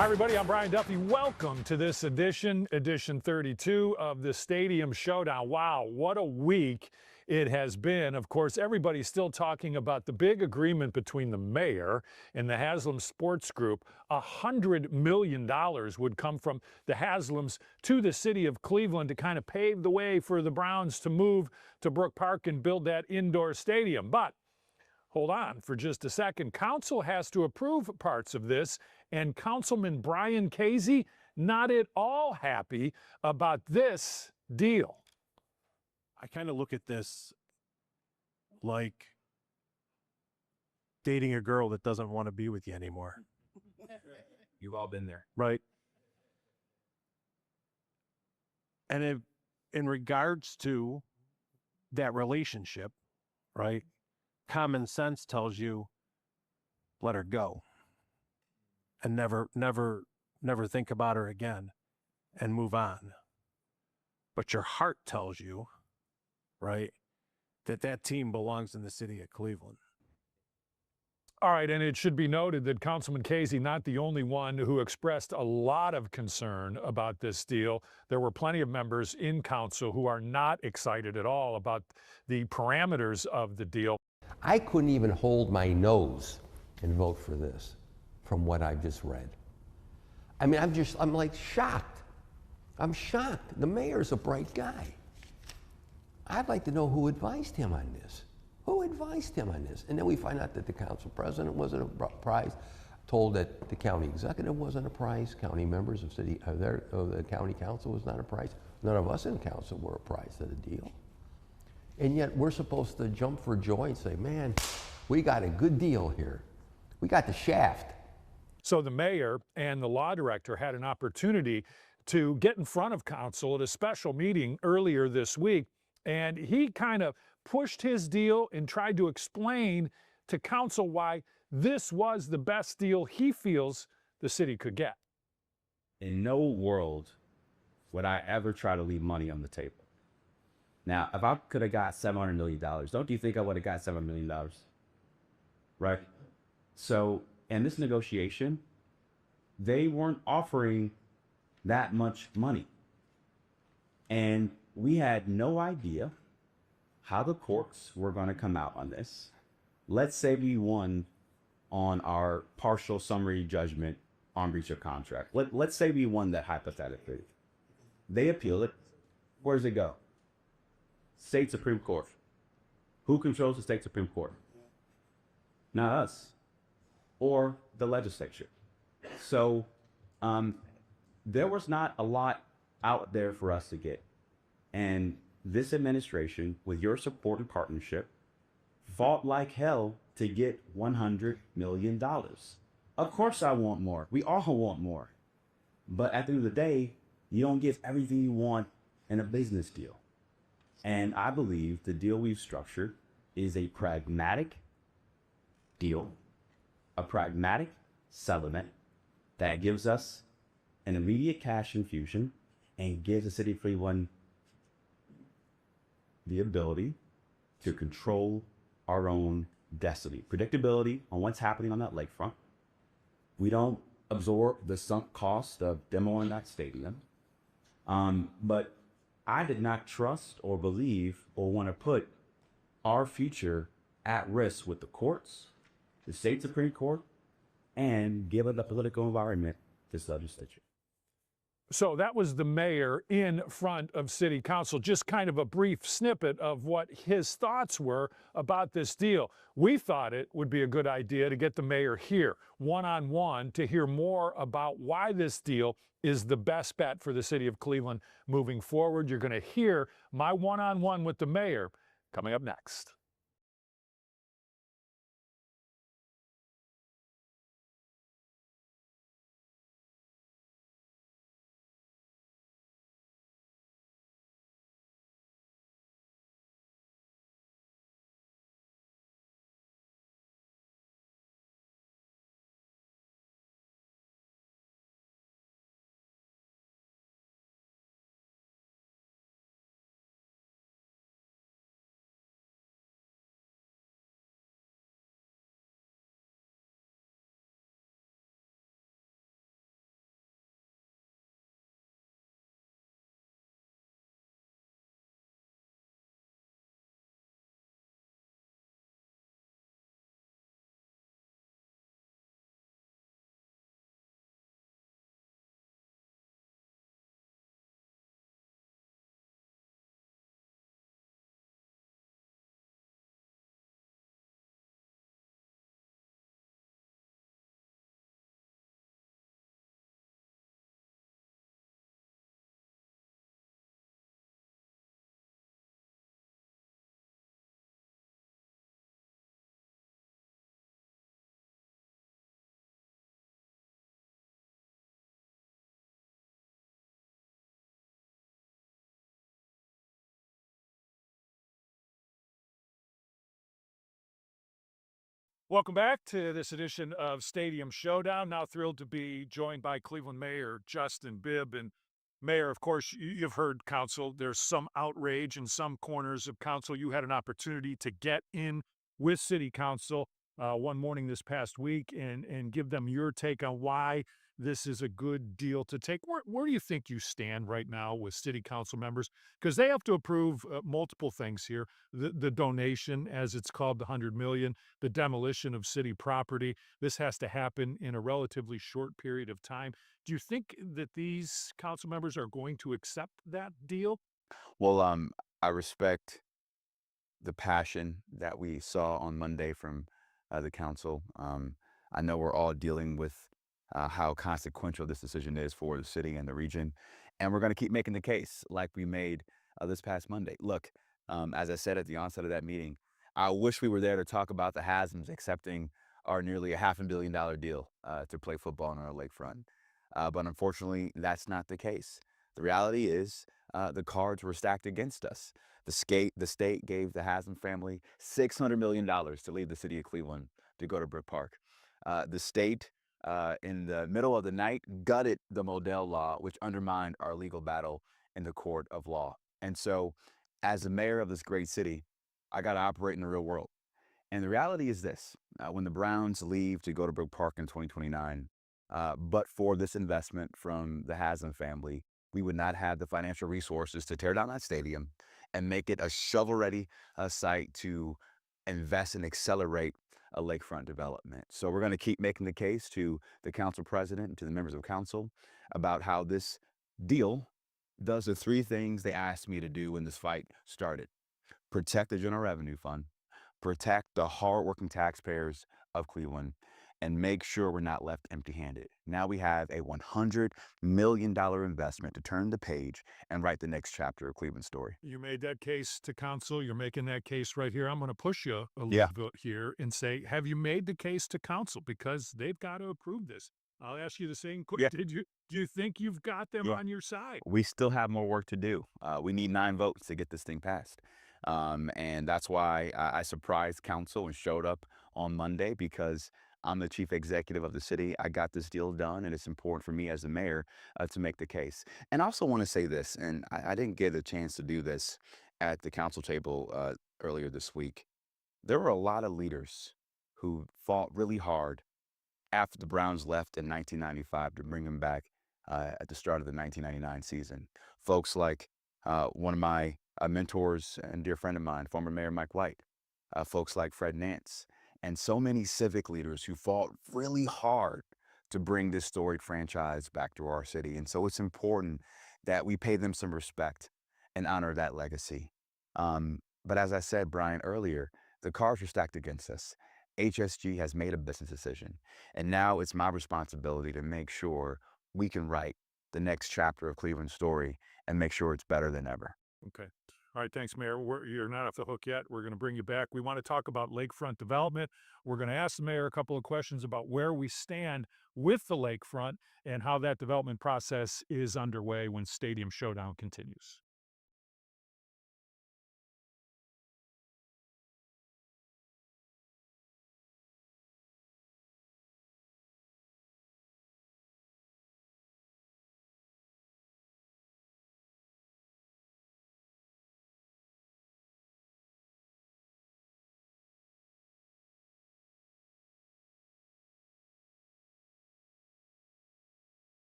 Hi, everybody. I'm Brian Duffy. Welcome to this edition 32 of the Stadium Showdown. Wow, what a week it has been. Of course, everybody's still talking about the big agreement between the mayor and the Haslam Sports Group. $100 million would come from the Haslams to the city of Cleveland to kind of pave the way for the Browns to move to Brook Park and build that indoor stadium. But hold on for just a second. Council has to approve parts of this, and Councilman Brian Casey not at all happy about this deal. I kind of look at this like dating a girl that doesn't want to be with you anymore. You've all been there. Right. And in regards to that relationship, right, common sense tells you let her go and never think about her again and move on. But your heart tells you, right, that team belongs in the city of Cleveland. All right, and it should be noted that Councilman Casey, not the only one who expressed a lot of concern about this deal. There were plenty of members in council who are not excited at all about the parameters of the deal. I couldn't even hold my nose and vote for this from what I've just read. I mean, I'm like shocked. I'm shocked. The mayor's a bright guy. I'd like to know who advised him on this. Who advised him on this? And then we find out that the council president wasn't apprised, told that the county executive wasn't apprised, county members of the county council was not apprised. None of us in council were apprised of the deal. And yet we're supposed to jump for joy and say, man, we got a good deal here. We got the shaft. So the mayor and the law director had an opportunity to get in front of council at a special meeting earlier this week, and he kind of pushed his deal and tried to explain to council why this was the best deal he feels the city could get. In no world would I ever try to leave money on the table. Now, if I could have got $700 million, don't you think I would have got $7 million? Right? So, in this negotiation, they weren't offering that much money. And we had no idea how the courts were going to come out on this. Let's say we won on our partial summary judgment on breach of contract. Let's say we won that hypothetically. They appeal it. Where does it go? State Supreme Court. Who controls the state Supreme Court? Not us. Or the legislature. So there was not a lot out there for us to get. And this administration, with your support and partnership, fought like hell to get $100 million. Of course I want more. We all want more. But at the end of the day, you don't get everything you want in a business deal. And I believe the deal we've structured is a pragmatic deal, a pragmatic settlement that gives us an immediate cash infusion and gives the city of Cleveland the ability to control our own destiny. Predictability on what's happening on that lakefront. We don't absorb the sunk cost of demoing that stadium. But I did not trust or believe or want to put our future at risk with the courts, the state Supreme Court, and given the political environment, this legislature. So that was the mayor in front of city council, just kind of a brief snippet of what his thoughts were about this deal. We thought it would be a good idea to get the mayor here one-on-one to hear more about why this deal is the best bet for the city of Cleveland moving forward. You're going to hear my one-on-one with the mayor coming up next. Welcome back to this edition of Stadium Showdown. Now thrilled to be joined by Cleveland Mayor Justin Bibb. And Mayor, of course, you've heard council. There's some outrage in some corners of council. You had an opportunity to get in with City Council one morning this past week and give them your take on why this is a good deal to take. Where do you think you stand right now with City Council members? Because they have to approve multiple things here. The donation, as it's called, the 100 million, the demolition of city property. This has to happen in a relatively short period of time. Do you think that these council members are going to accept that deal? Well, I respect the passion that we saw on Monday from the council. I know we're all dealing with how consequential this decision is for the city and the region, and we're going to keep making the case like we made this past Monday. Look, as I said at the onset of that meeting, I wish we were there to talk about the Hasms accepting our nearly a $500 million deal to play football on our lakefront. But unfortunately, that's not the case. The reality is the cards were stacked against us. The state gave the Haslam family $600 million to leave the city of Cleveland to go to Brook Park. The state, in the middle of the night, gutted the Modell Law, which undermined our legal battle in the court of law. And so, as the mayor of this great city, I got to operate in the real world. And the reality is this: when the Browns leave to go to Brook Park in 2029, but for this investment from the Haslam family, we would not have the financial resources to tear down that stadium and make it a shovel-ready site to invest and accelerate a lakefront development. So we're going to keep making the case to the council president and to the members of council about how this deal does the three things they asked me to do when this fight started: protect the general revenue fund, protect the hardworking taxpayers of Cleveland, and make sure we're not left empty-handed. Now we have a $100 million investment to turn the page and write the next chapter of Cleveland's story. You made that case to council. You're making that case right here. I'm going to push you a Yeah. little bit here and say, have you made the case to council? Because they've got to approve this. I'll ask you the same question. Yeah. Do you think you've got them Yeah. on your side? We still have more work to do. We need 9 votes to get this thing passed. And that's why I surprised council and showed up on Monday, because I'm the chief executive of the city. I got this deal done, and it's important for me as the mayor to make the case. And I also want to say this, and I didn't get a chance to do this at the council table earlier this week. There were a lot of leaders who fought really hard after the Browns left in 1995 to bring him back at the start of the 1999 season. Folks like one of my mentors and dear friend of mine, former Mayor Mike White, folks like Fred Nance, and so many civic leaders who fought really hard to bring this storied franchise back to our city. And so it's important that we pay them some respect and honor that legacy. But as I said, Brian, earlier, the cards are stacked against us. HSG has made a business decision, and now it's my responsibility to make sure we can write the next chapter of Cleveland's story and make sure it's better than ever. Okay. All right. Thanks, Mayor. You're not off the hook yet. We're going to bring you back. We want to talk about lakefront development. We're going to ask the mayor a couple of questions about where we stand with the lakefront and how that development process is underway when Stadium Showdown continues.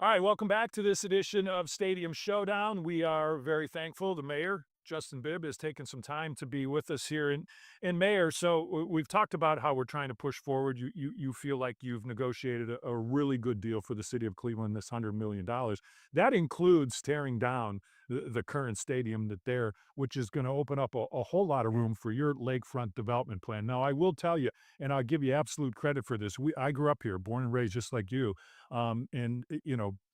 All right, welcome back to this edition of Stadium Showdown. We are very thankful the mayor, Justin Bibb, has taken some time to be with us here. And Mayor, so we've talked about how we're trying to push forward. You feel like you've negotiated a really good deal for the city of Cleveland, this $100 million. That includes tearing down the current stadium which is going to open up a whole lot of room for your lakefront development plan. Now, I will tell you, and I'll give you absolute credit for this. I grew up here, born and raised just like you, and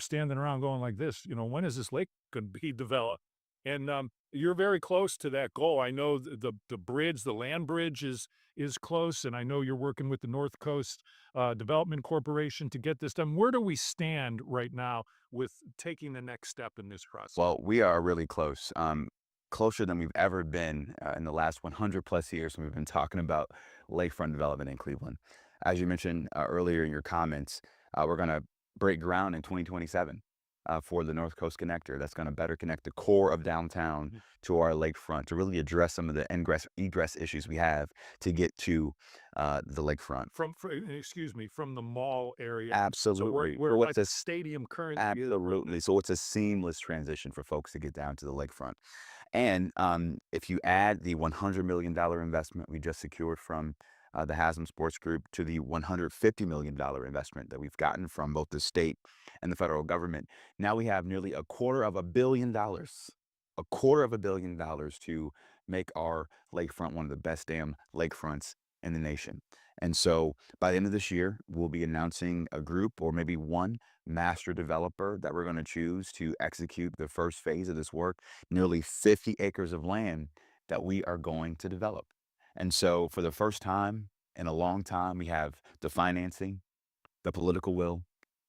standing around going like this, when is this lake going to be developed? And you're very close to that goal. I know the bridge, the land bridge, is close, and I know you're working with the North Coast Development Corporation to get this done. Where do we stand right now with taking the next step in this process? Well, we are really close, closer than we've ever been in the last 100 plus years when we've been talking about lakefront development in Cleveland. As you mentioned earlier in your comments, we're going to break ground in 2027 for the North Coast Connector. That's going to better connect the core of downtown to our lakefront to really address some of the egress issues we have to get to the lakefront. Excuse me, from the mall area. Absolutely. So where For like what's the a stadium currently is. Absolutely. So it's a seamless transition for folks to get down to the lakefront. And if you add the $100 million investment we just secured from the Haslam Sports Group to the $150 million investment that we've gotten from both the state and the federal government, now we have nearly $250 million. $250 million to make our lakefront one of the best damn lakefronts in the nation. And so by the end of this year, we'll be announcing a group or maybe one master developer that we're going to choose to execute the first phase of this work, nearly 50 acres of land that we are going to develop. And so for the first time in a long time, we have the financing, the political will,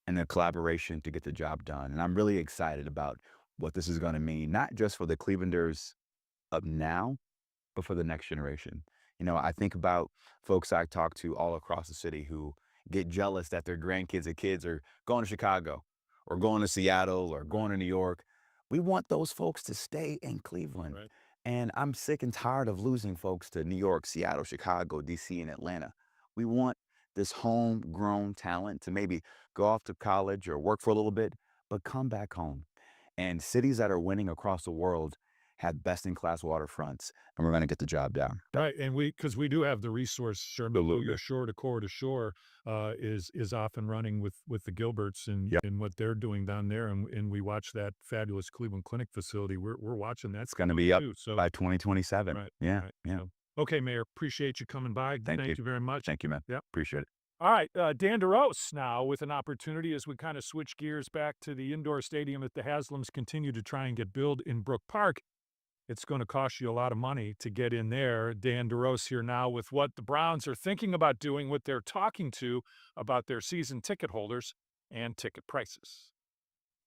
and the collaboration to get the job done. And I'm really excited about what this is going to mean, not just for the Clevelanders of now, but for the next generation. I think about folks I talk to all across the city who get jealous that their grandkids or kids are going to Chicago or going to Seattle or going to New York. We want those folks to stay in Cleveland. Right. And I'm sick and tired of losing folks to New York, Seattle, Chicago, DC, and Atlanta. We want this homegrown talent to maybe go off to college or work for a little bit, but come back home. And cities that are winning across the world have best-in-class waterfronts, and we're going to get the job done. Right, and because we do have the resource, Sherman Absolutely. Shore to Core to Shore is off and running with the Gilberts and Yep. and what they're doing down there, and we watch that fabulous Cleveland Clinic facility. We're watching that It's going to be up too. So by 2027. right, Yeah, right. yeah. So, okay, Mayor, appreciate you coming by. Thank you. you very much. Thank you, man. Yep. Appreciate it. All right, Dan DeRose now with an opportunity as we kind of switch gears back to the indoor stadium that the Haslams continue to try and get built in Brook Park. It's going to cost you a lot of money to get in there. Dan DeRose here now with what the Browns are thinking about doing, what they're talking to about their season ticket holders and ticket prices.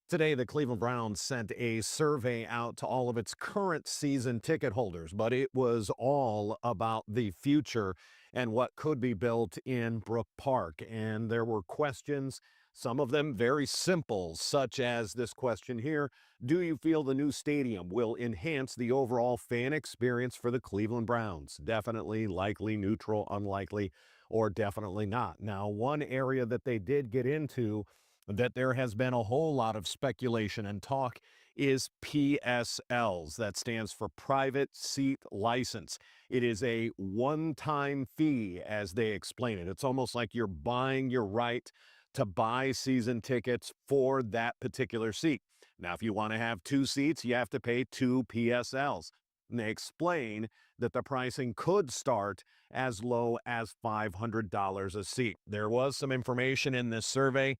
Today, the Cleveland Browns sent a survey out to all of its current season ticket holders, but it was all about the future and what could be built in Brook Park. And there were questions, some of them very simple, such as this question here: do you feel the new stadium will enhance the overall fan experience for the Cleveland Browns? Definitely, likely, neutral, unlikely, or definitely not. Now, one area that they did get into that there has been a whole lot of speculation and talk is PSLs. That stands for Private Seat License. It is a one-time fee, as they explain it. It's almost like you're buying your right to buy season tickets for that particular seat. Now, if you want to have two seats, you have to pay two PSLs. And they explain that the pricing could start as low as $500 a seat. There was some information in this survey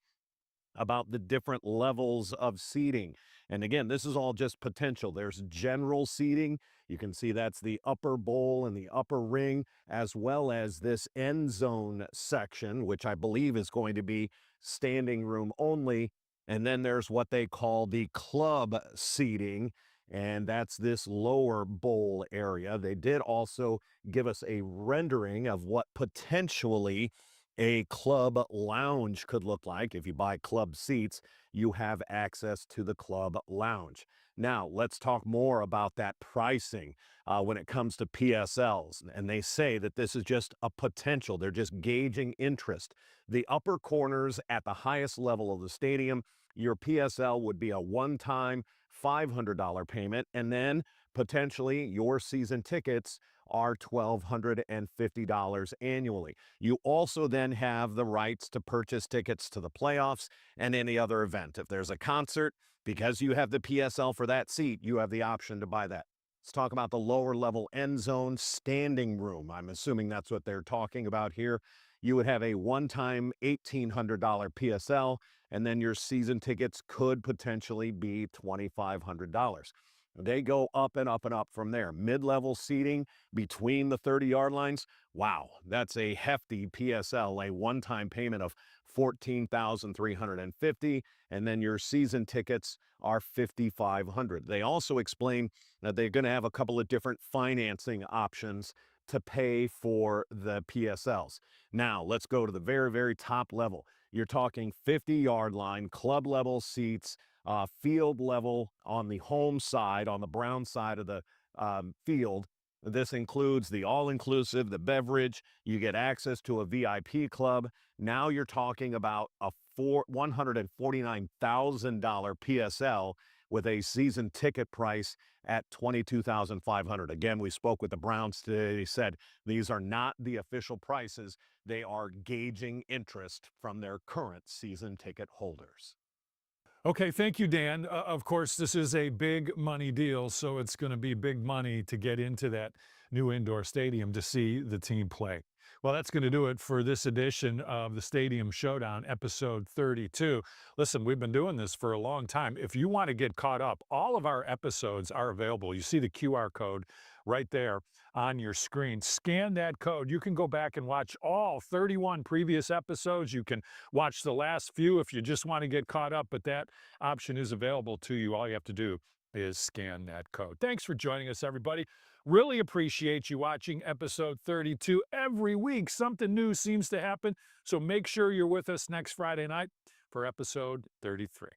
about the different levels of seating. And again, this is all just potential. There's general seating. You can see that's the upper bowl and the upper ring, as well as this end zone section, which I believe is going to be standing room only. And then there's what they call the club seating, and that's this lower bowl area. They did also give us a rendering of what potentially a club lounge could look like. If you buy club seats, you have access to the club lounge. Now, let's talk more about that pricing when it comes to PSLs. And they say that this is just a potential. They're just gauging interest. The upper corners at the highest level of the stadium your PSL would be a one-time $500 payment, and then potentially your season tickets are $1,250 annually. You also then have the rights to purchase tickets to the playoffs and any other event. If there's a concert, because you have the PSL for that seat, you have the option to buy that. Let's talk about the lower level end zone standing room. I'm assuming that's what they're talking about here. You would have a one-time $1,800 PSL, and then your season tickets could potentially be $2,500. They go up and up and up from there. Mid-level seating between the 30-yard lines. Wow, that's a hefty PSL, a one-time payment of $14,350, and then your season tickets are $5,500. They also explain that they're going to have a couple of different financing options to pay for the PSLs. Now, let's go to the very, very top level. You're talking 50-yard line, club level seats, field level on the home side, on the brown side of the field. This includes the all-inclusive, the beverage. You get access to a VIP club. Now you're talking about a $149,000 PSL with a season ticket price at $22,500. Again, we spoke with the Browns today. They said these are not the official prices. They are gauging interest from their current season ticket holders. Okay, thank you, Dan. Of course, this is a big money deal, so it's going to be big money to get into that new indoor stadium to see the team play. Well, that's going to do it for this edition of the Stadium Showdown, episode 32. Listen, we've been doing this for a long time. If you want to get caught up, all of our episodes are available. You see the QR code right there on your screen. Scan that code. You can go back and watch all 31 previous episodes. You can watch the last few if you just want to get caught up, but that option is available to you. All you have to do is scan that code. Thanks for joining us, everybody. Really appreciate you watching episode 32. Every week, something new seems to happen, so make sure you're with us next Friday night for episode 33.